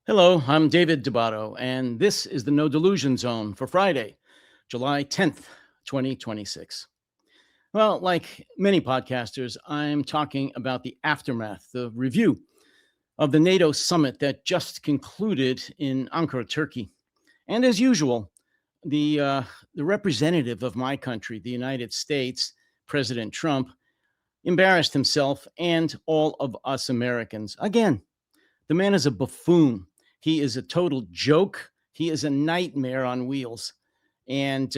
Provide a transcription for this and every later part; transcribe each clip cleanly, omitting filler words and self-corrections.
Hello, I'm David Dubato, and this is the No Delusion Zone for Friday, July 10th, 2026. Well, like many podcasters, I'm talking about the aftermath, the review of the NATO summit that just concluded in Ankara, Turkey. And as usual, the representative of my country, the United States, President Trump, embarrassed himself and all of us Americans again. The man is a buffoon. He is a total joke. He is a nightmare on wheels. And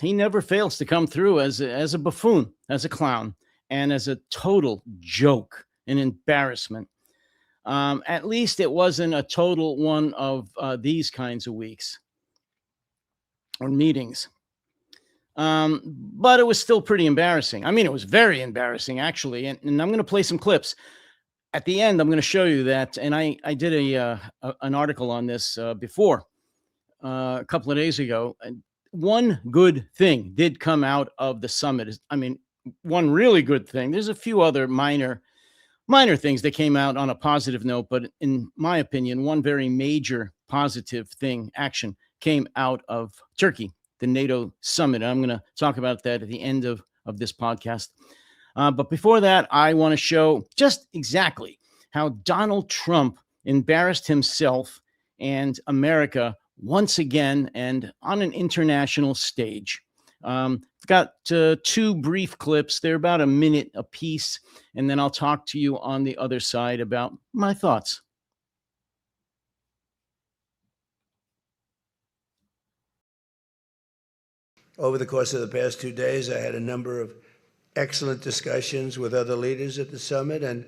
he never fails to come through as a buffoon, as a clown, and as a total joke, an embarrassment. At least it wasn't a total one of these kinds of weeks or meetings. But it was still pretty embarrassing. I mean, it was very embarrassing, actually. And I'm going to play some clips. At the end, I'm going to show you that, and I did an article on this before a couple of days ago. And one good thing did come out of the summit. I mean, one really good thing. There's a few other minor things that came out on a positive note, but in my opinion, one very major positive thing, action, came out of Turkey, the NATO summit. I'm going to talk about that at the end of this podcast. But before that, I want to show just exactly how Donald Trump embarrassed himself and America once again and on an international stage. I've got two brief clips. They're about a minute apiece, and then I'll talk to you on the other side about my thoughts. Over the course of the past 2 days, I had a number of excellent discussions with other leaders at the summit and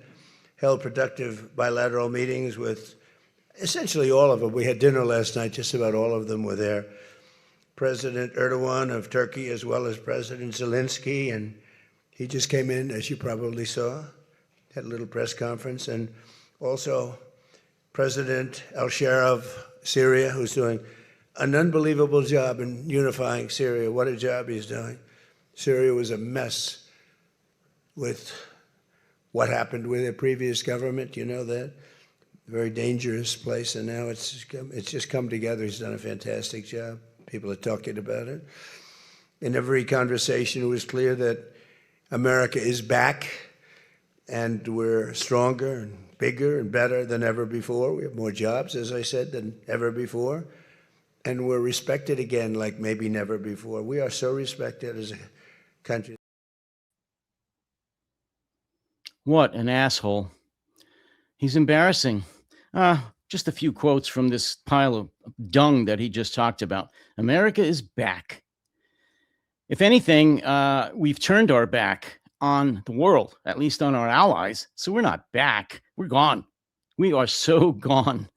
held productive bilateral meetings with essentially all of them. We had dinner last night, just about all of them were there. President Erdogan of Turkey, as well as President Zonesky, and he just came in, as you probably saw, had a little press conference, and also President al-Shara of Syria, who's doing an unbelievable job in unifying Syria. What a job he's doing. Syria was a mess with what happened with the previous government, you know that. Very dangerous place, and now it's just come together. He's done a fantastic job. People are talking about it. In every conversation, it was clear that America is back, and we're stronger and bigger and better than ever before. We have more jobs, as I said, than ever before. And we're respected again like maybe never before. We are so respected as a country. What an asshole. He's embarrassing. Just a few quotes from this pile of dung that he just talked about. America is back. If anything, we've turned our back on the world, at least on our allies. So we're not back. We're gone. We are so gone.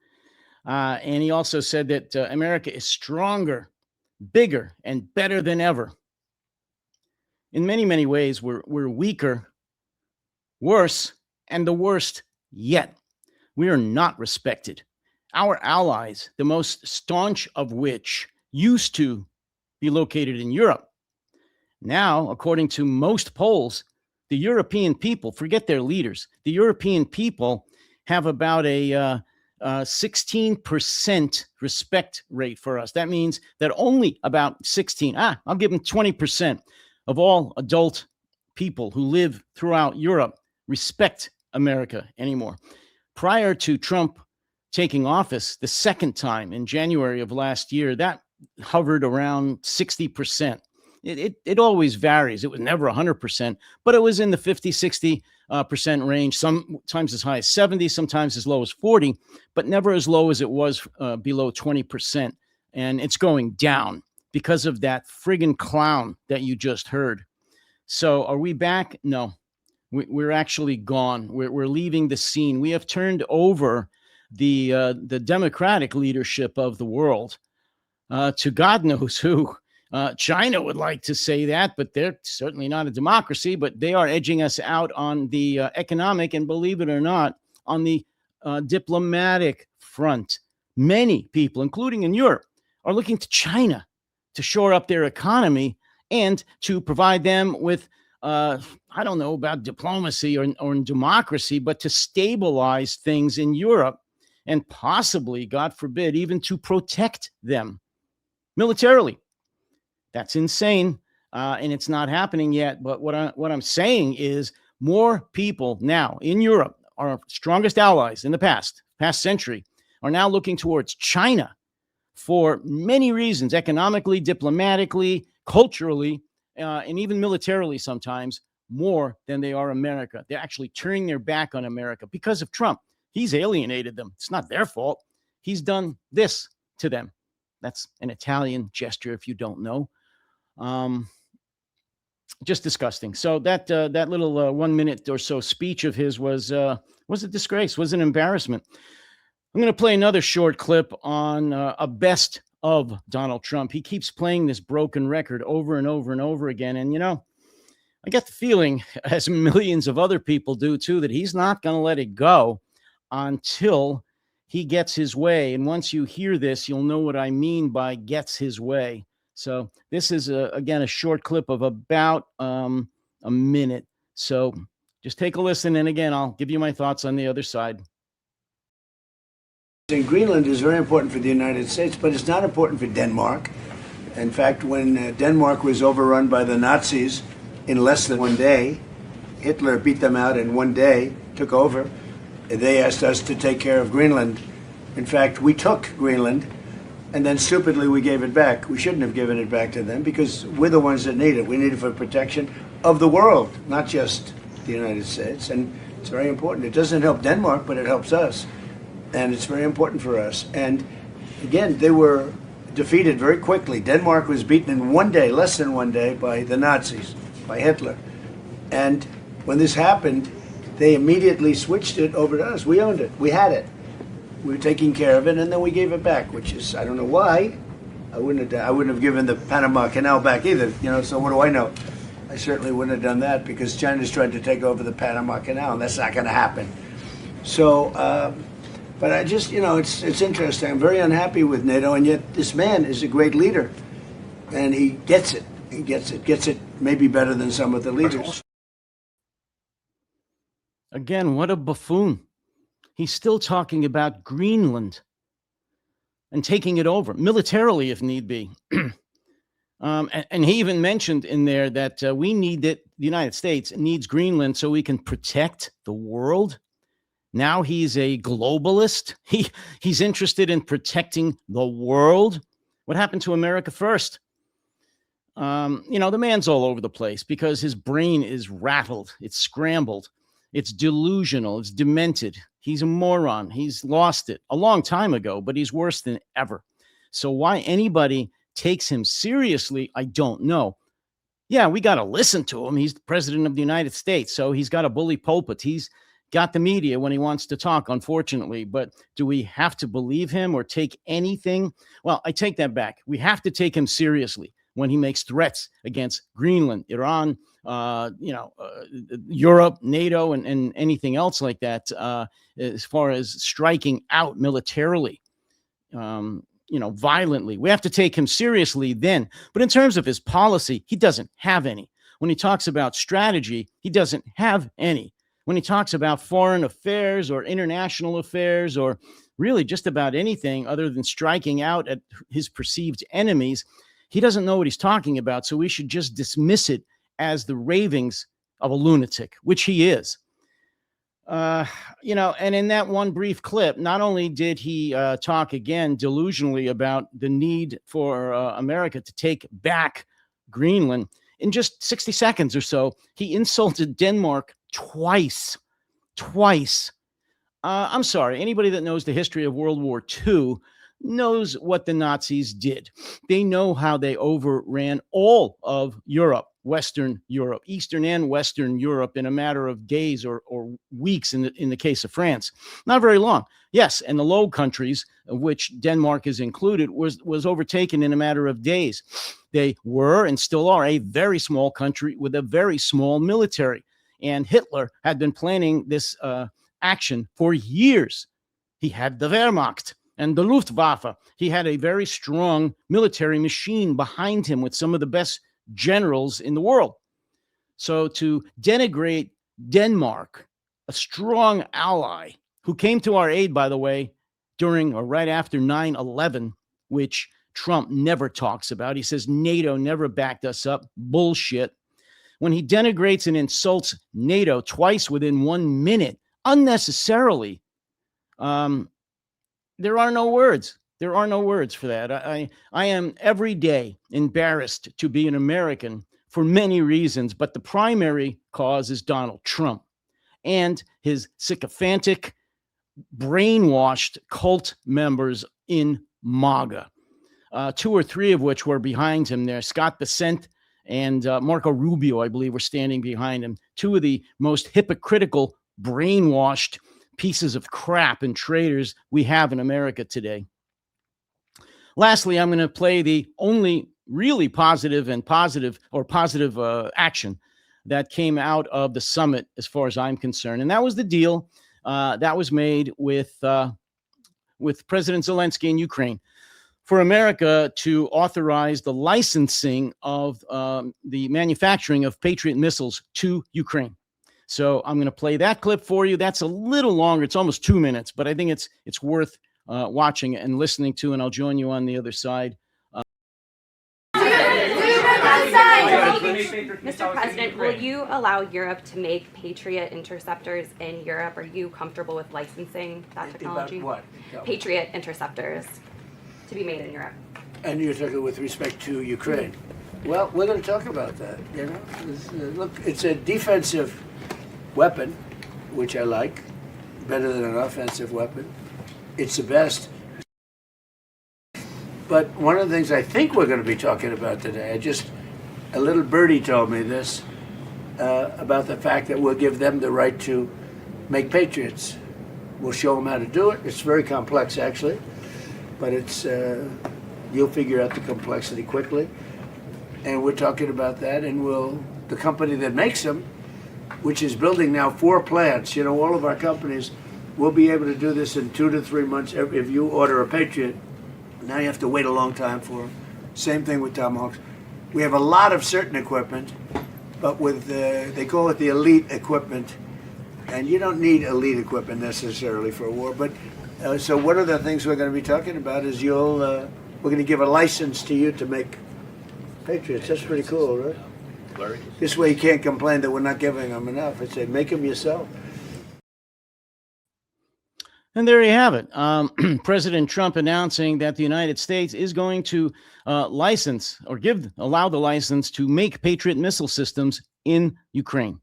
And he also said that America is stronger, bigger, and better than ever. In many, many ways, we're weaker, worse, and the worst yet. We are not respected. Our allies, the most staunch of which used to be located in Europe. Now, according to most polls, the European people, forget their leaders, the European people have about a 16% respect rate for us. That means that only about I'll give them 20% of all adult people who live throughout Europe respect America anymore. Prior to Trump taking office the second time in January of last year, that hovered around 60%. It always varies. It was never 100%, but it was in the 50-60% range, sometimes as high as 70, sometimes as low as 40, but never as low as it was below 20%. And it's going down because of that friggin' clown that you just heard. So are we back? No, we're actually gone. We're leaving the scene. We have turned over the democratic leadership of the world to God knows who. China would like to say that, but they're certainly not a democracy, but they are edging us out on the economic and, believe it or not, on the diplomatic front. Many people, including in Europe, are looking to China to shore up their economy and to provide them with, I don't know about diplomacy or democracy, but to stabilize things in Europe and possibly, God forbid, even to protect them militarily. That's insane, and it's not happening yet. But what I'm saying is more people now in Europe, our strongest allies in the past century, are now looking towards China for many reasons, economically, diplomatically, culturally, and even militarily sometimes, more than they are America. They're actually turning their back on America because of Trump. He's alienated them. It's not their fault. He's done this to them. That's an Italian gesture, if you don't know. Just disgusting. So that little 1 minute or so speech of his was a disgrace, was an embarrassment. I'm going to play another short clip on a best of Donald Trump. He keeps playing this broken record over and over and over again. And, I get the feeling, as millions of other people do too, that he's not going to let it go until he gets his way. And once you hear this, you'll know what I mean by gets his way. So this is, again, a short clip of about a minute. So just take a listen. And again, I'll give you my thoughts on the other side. And Greenland is very important for the United States, but it's not important for Denmark. In fact, when Denmark was overrun by the Nazis in less than 1 day, Hitler beat them out in 1 day, took over. They asked us to take care of Greenland. In fact, we took Greenland, and then stupidly we gave it back. We shouldn't have given it back to them because we're the ones that need it. We need it for protection of the world, not just the United States. And it's very important. It doesn't help Denmark, but it helps us. And it's very important for us. And again, they were defeated very quickly. Denmark was beaten in 1 day, less than 1 day, by the Nazis, by Hitler. And when this happened, they immediately switched it over to us. We owned it. We had it. We were taking care of it, and then we gave it back, which is, I don't know why. I wouldn't have given the Panama Canal back either. So what do I know? I certainly wouldn't have done that because China's tried to take over the Panama Canal, and that's not going to happen. So, but I just, it's interesting. I'm very unhappy with NATO, and yet this man is a great leader, and he gets it. He gets it maybe better than some of the leaders. Again, what a buffoon. He's still talking about Greenland and taking it over militarily if need be. And he even mentioned in there that we need it, the United States needs Greenland so we can protect the world. Now he's a globalist. He's interested in protecting the world. What happened to America first? The man's all over the place because his brain is rattled. It's scrambled. It's delusional. It's demented. He's a moron. He's lost it a long time ago, but he's worse than ever. So why anybody takes him seriously, I don't know. Yeah, we got to listen to him. He's the president of the United States, so he's got a bully pulpit. He's got the media when he wants to talk, unfortunately. But do we have to believe him or take anything? Well, I take that back. We have to take him seriously when he makes threats against Greenland, Iran, Europe, NATO, and anything else like that, as far as striking out militarily, violently. We have to take him seriously then. But in terms of his policy, he doesn't have any. When he talks about strategy, he doesn't have any. When he talks about foreign affairs or international affairs or really just about anything other than striking out at his perceived enemies, he doesn't know what he's talking about. So we should just dismiss it as the ravings of a lunatic, which he is. And in that one brief clip, not only did he talk again delusionally about the need for America to take back Greenland, in just 60 seconds or so, he insulted Denmark twice. I'm sorry, anybody that knows the history of World War II knows what the Nazis did. They know how they overran all of Europe, Western Europe, Eastern and Western Europe in a matter of days or weeks in the case of France. Not very long. Yes, and the Low Countries, of which Denmark is included, was overtaken in a matter of days. They were and still are a very small country with a very small military. And Hitler had been planning this action for years. He had the Wehrmacht and the Luftwaffe. He had a very strong military machine behind him with some of the best generals in the world. So to denigrate Denmark, a strong ally who came to our aid, by the way, during or right after 9/11, which Trump never talks about. He says NATO never backed us up. Bullshit. When he denigrates and insults NATO twice within 1 minute, unnecessarily, there are no words. There are no words for that. I am every day embarrassed to be an American for many reasons, but the primary cause is Donald Trump and his sycophantic, brainwashed cult members in MAGA, 2 or 3 of which were behind him there. Scott Bessent and Marco Rubio, I believe, were standing behind him. 2 of the most hypocritical, brainwashed pieces of crap and traitors we have in America today. Lastly, I'm going to play the only really positive action that came out of the summit, as far as I'm concerned, and that was the deal that was made with President Zelensky in Ukraine for America to authorize the licensing of the manufacturing of Patriot missiles to Ukraine. So I'm going to play that clip for you. That's a little longer. It's almost 2 minutes, but I think it's worth watching and listening to, and I'll join you on the other side. Mr. President, will you allow Europe to make Patriot interceptors in Europe? Are you comfortable with licensing that technology? About what? Patriot interceptors to be made in Europe. And you're talking with respect to Ukraine. Well, we're going to talk about that. You know, look, it's a defensive weapon, which I like, better than an offensive weapon. It's the best. But one of the things I think we're going to be talking about today, a little birdie told me this, about the fact that we'll give them the right to make Patriots. We'll show them how to do it. It's very complex, actually, but you'll figure out the complexity quickly. And we're talking about that, and the company that makes them, which is building now 4 plants, all of our companies will be able to do this in 2 to 3 months. If you order a Patriot, now you have to wait a long time for them. Same thing with Tomahawks. We have a lot of certain equipment, but they call it the elite equipment, and you don't need elite equipment necessarily for a war. But so one of the things we're going to be talking about is we're going to give a license to you to make Patriots. That's pretty cool, right? This way you can't complain that we're not giving them enough. I say, make them yourself. And there you have it. President Trump announcing that the United States is going to license or allow the license to make Patriot missile systems in Ukraine.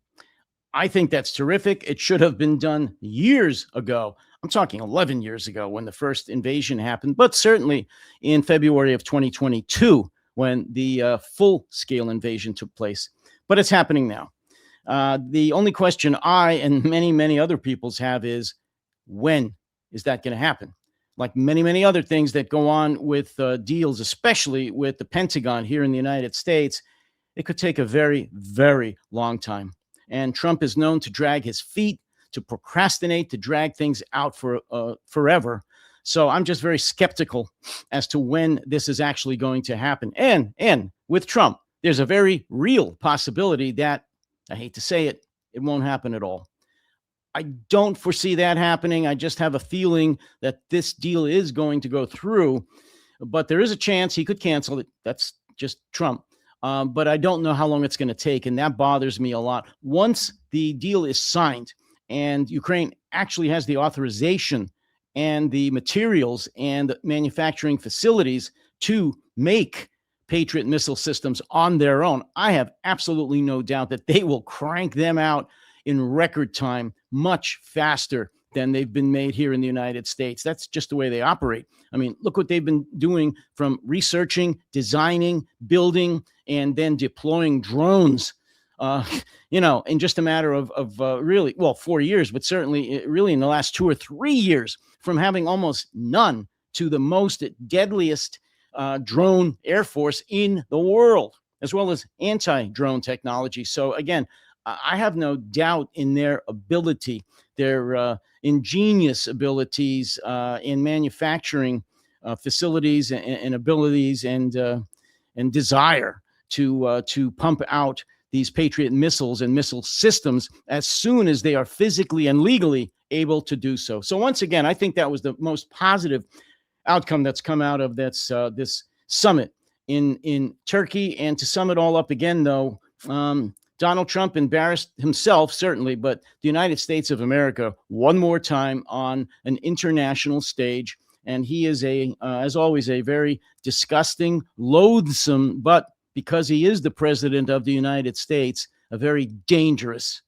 I think that's terrific. It should have been done years ago. I'm talking 11 years ago when the first invasion happened, but certainly in February of 2022 when the full-scale invasion took place. But it's happening now. The only question I and many, many other peoples have is, when is that going to happen? Like many, many other things that go on with deals, especially with the Pentagon here in the United States, it could take a very, very long time. And Trump is known to drag his feet, to procrastinate, to drag things out for forever. So I'm just very skeptical as to when this is actually going to happen. And with Trump, there's a very real possibility that, I hate to say it, it won't happen at all. I don't foresee that happening. I just have a feeling that this deal is going to go through, but there is a chance he could cancel it. That's just Trump. But I don't know how long it's going to take, and that bothers me a lot. Once the deal is signed and Ukraine actually has the authorization and the materials and manufacturing facilities to make Patriot missile systems on their own, I have absolutely no doubt that they will crank them out in record time, much faster than they've been made here in the United States. That's just the way they operate. I mean, look what they've been doing, from researching, designing, building, and then deploying drones, in just a matter of really, 4 years, but certainly really in the last 2 or 3 years, from having almost none to the most deadliest drone air force in the world, as well as anti-drone technology. So again, I have no doubt in their ability, their ingenious abilities in manufacturing facilities and abilities and desire to pump out these Patriot missiles and missile systems as soon as they are physically and legally able to do so. So once again, I think that was the most positive outcome that's come out of this summit in Turkey. And to sum it all up again, though, Donald Trump embarrassed himself, certainly, but the United States of America one more time on an international stage. And he is, as always, a very disgusting, loathsome, but because he is the president of the United States, a very dangerous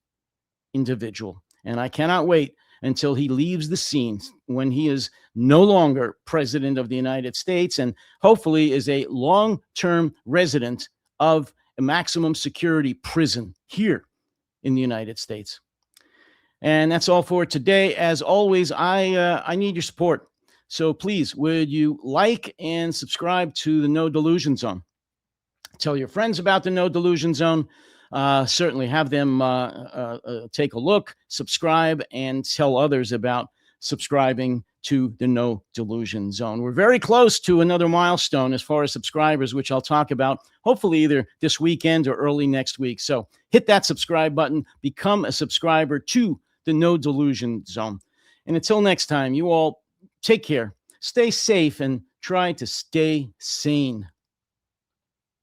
individual. And I cannot wait until he leaves the scene when he is no longer president of the United States and hopefully is a long-term resident of a maximum security prison here in the United States. And that's all for today. As always, I need your support. So please, would you like and subscribe to the No Delusion Zone? Tell your friends about the No Delusion Zone. Certainly have them take a look, subscribe, and tell others about subscribing to the No Delusion Zone. We're very close to another milestone as far as subscribers, which I'll talk about hopefully either this weekend or early next week. So hit that subscribe button, become a subscriber to the No Delusion Zone. And until next time, you all take care, stay safe, and try to stay sane.